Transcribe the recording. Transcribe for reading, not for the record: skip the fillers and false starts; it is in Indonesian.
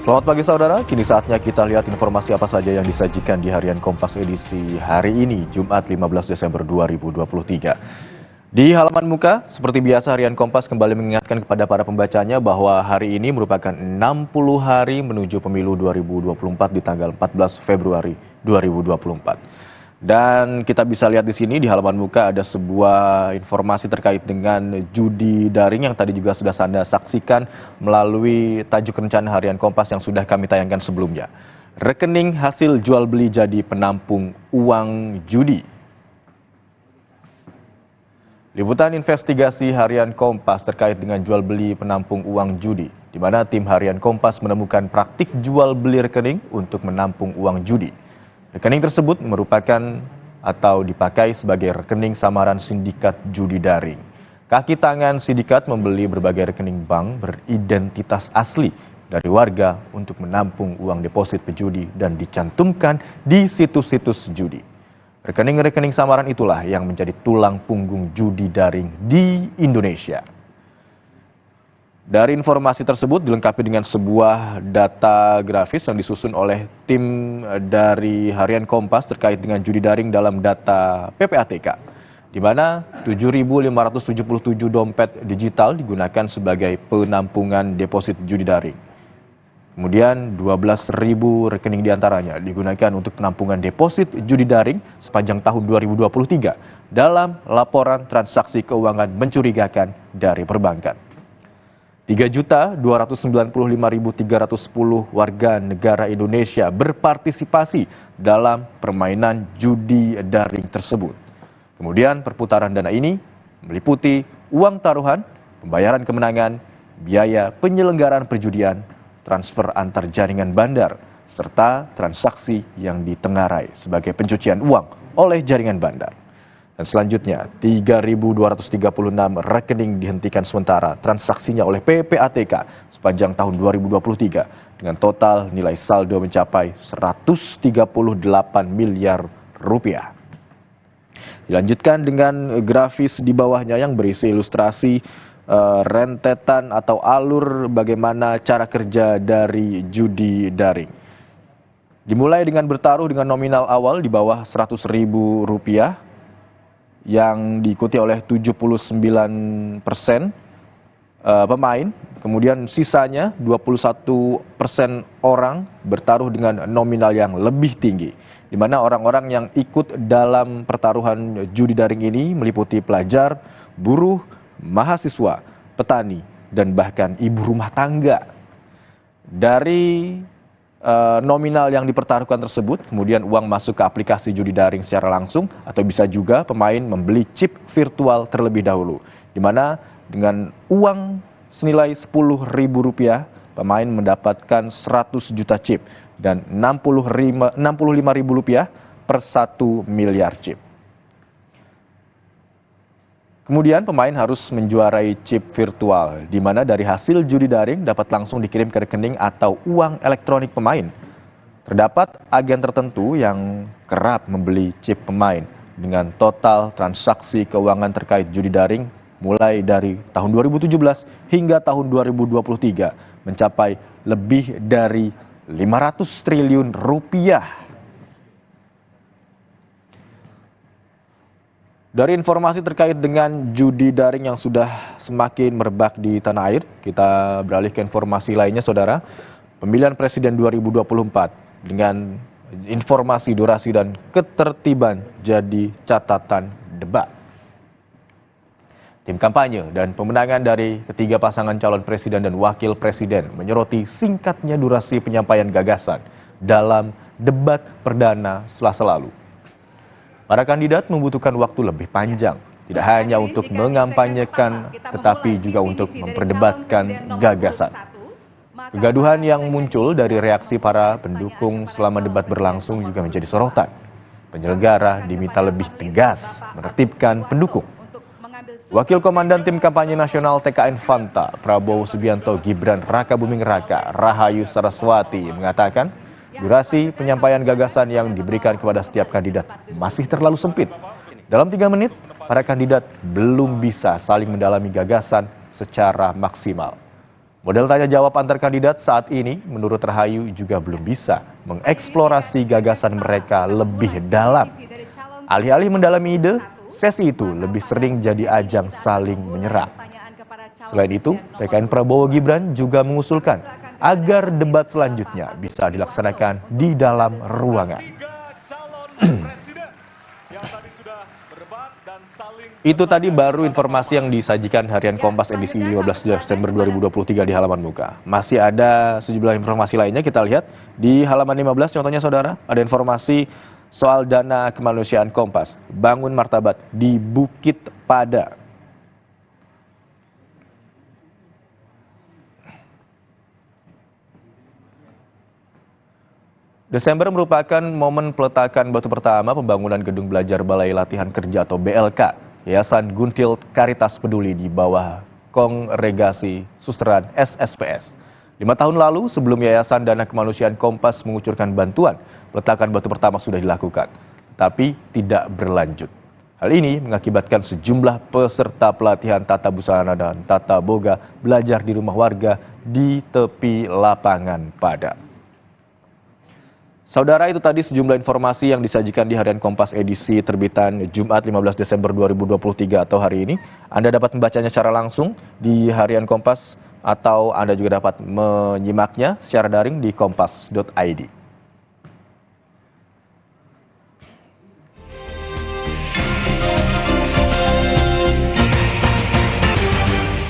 Selamat pagi saudara, kini saatnya kita lihat informasi apa saja yang disajikan di Harian Kompas edisi hari ini, Jumat 15 Desember 2023. Di halaman muka, seperti biasa Harian Kompas kembali mengingatkan kepada para pembacanya bahwa hari ini merupakan 60 hari menuju pemilu 2024 di tanggal 14 Februari 2024. Dan kita bisa lihat di sini di halaman muka ada sebuah informasi terkait dengan judi daring yang tadi juga sudah Anda saksikan melalui tajuk rencana Harian Kompas yang sudah kami tayangkan sebelumnya. Rekening hasil jual beli jadi penampung uang judi. Liputan investigasi Harian Kompas terkait dengan jual beli penampung uang judi, di mana tim Harian Kompas menemukan praktik jual beli rekening untuk menampung uang judi. Rekening tersebut merupakan atau dipakai sebagai rekening samaran sindikat judi daring. Kaki tangan sindikat membeli berbagai rekening bank beridentitas asli dari warga untuk menampung uang deposit pejudi dan dicantumkan di situs-situs judi. Rekening-rekening samaran itulah yang menjadi tulang punggung judi daring di Indonesia. Dari informasi tersebut dilengkapi dengan sebuah data grafis yang disusun oleh tim dari Harian Kompas terkait dengan judi daring dalam data PPATK, di mana 7.577 dompet digital digunakan sebagai penampungan deposit judi daring. Kemudian 12.000 rekening diantaranya digunakan untuk penampungan deposit judi daring sepanjang tahun 2023 dalam laporan transaksi keuangan mencurigakan dari perbankan. 3.295.310 warga negara Indonesia berpartisipasi dalam permainan judi daring tersebut. Kemudian perputaran dana ini meliputi uang taruhan, pembayaran kemenangan, biaya penyelenggaraan perjudian, transfer antar jaringan bandar, serta transaksi yang ditengarai sebagai pencucian uang oleh jaringan bandar. Dan selanjutnya, 3.236 rekening dihentikan sementara transaksinya oleh PPATK sepanjang tahun 2023 dengan total nilai saldo mencapai 138 miliar rupiah. Dilanjutkan dengan grafis di bawahnya yang berisi ilustrasi rentetan atau alur bagaimana cara kerja dari judi daring. Dimulai dengan bertaruh dengan nominal awal di bawah Rp100.000 yang diikuti oleh 79% pemain, kemudian sisanya 21% orang bertaruh dengan nominal yang lebih tinggi, di mana orang-orang yang ikut dalam pertaruhan judi daring ini meliputi pelajar, buruh, mahasiswa, petani, dan bahkan ibu rumah tangga. Dari nominal yang dipertaruhkan tersebut, kemudian uang masuk ke aplikasi judi daring secara langsung atau bisa juga pemain membeli chip virtual terlebih dahulu, di mana dengan uang senilai Rp10.000 pemain mendapatkan 100 juta chip dan Rp65.000 per 1 miliar chip. Kemudian pemain harus menjuarai chip virtual, di mana dari hasil judi daring dapat langsung dikirim ke rekening atau uang elektronik pemain. Terdapat agen tertentu yang kerap membeli chip pemain dengan total transaksi keuangan terkait judi daring mulai dari tahun 2017 hingga tahun 2023 mencapai lebih dari 500 triliun rupiah. Dari informasi terkait dengan judi daring yang sudah semakin merebak di tanah air, kita beralih ke informasi lainnya, saudara. Pemilihan Presiden 2024 dengan informasi durasi dan ketertiban jadi catatan debat. Tim kampanye dan pemenangan dari ketiga pasangan calon presiden dan wakil presiden menyoroti singkatnya durasi penyampaian gagasan dalam debat perdana Selasa lalu. Para kandidat membutuhkan waktu lebih panjang, tidak hanya untuk mengampanyekan, tetapi juga untuk memperdebatkan gagasan. Kegaduhan yang muncul dari reaksi para pendukung selama debat berlangsung juga menjadi sorotan. Penyelenggara diminta lebih tegas menertibkan pendukung. Wakil Komandan Tim Kampanye Nasional TKN Fanta, Prabowo Subianto Gibran Rakabuming Raka, Rahayu Saraswati mengatakan, durasi penyampaian gagasan yang diberikan kepada setiap kandidat masih terlalu sempit. Dalam 3 menit, para kandidat belum bisa saling mendalami gagasan secara maksimal. Model tanya jawab antar kandidat saat ini menurut Rahayu juga belum bisa mengeksplorasi gagasan mereka lebih dalam. Alih-alih mendalami ide, sesi itu lebih sering jadi ajang saling menyerang. Selain itu, TKN Prabowo Gibran juga mengusulkan agar debat selanjutnya bisa dilaksanakan di dalam ruangan. Itu tadi baru informasi yang disajikan harian Kompas edisi 15 Desember 2023 di halaman muka. Masih ada sejumlah informasi lainnya, kita lihat di halaman 15 contohnya saudara, ada informasi soal dana kemanusiaan Kompas, bangun martabat di Bukit Pada. Desember merupakan momen peletakan batu pertama pembangunan gedung belajar Balai Latihan Kerja atau BLK, Yayasan Guntil Karitas Peduli di bawah Kongregasi Susteran SSPS. 5 tahun lalu, sebelum Yayasan Dana Kemanusiaan Kompas mengucurkan bantuan, peletakan batu pertama sudah dilakukan, tapi tidak berlanjut. Hal ini mengakibatkan sejumlah peserta pelatihan tata busana dan tata boga belajar di rumah warga di tepi lapangan Pada. Saudara, itu tadi sejumlah informasi yang disajikan di harian Kompas edisi terbitan Jumat 15 Desember 2023 atau hari ini. Anda dapat membacanya secara langsung di harian Kompas atau Anda juga dapat menyimaknya secara daring di kompas.id.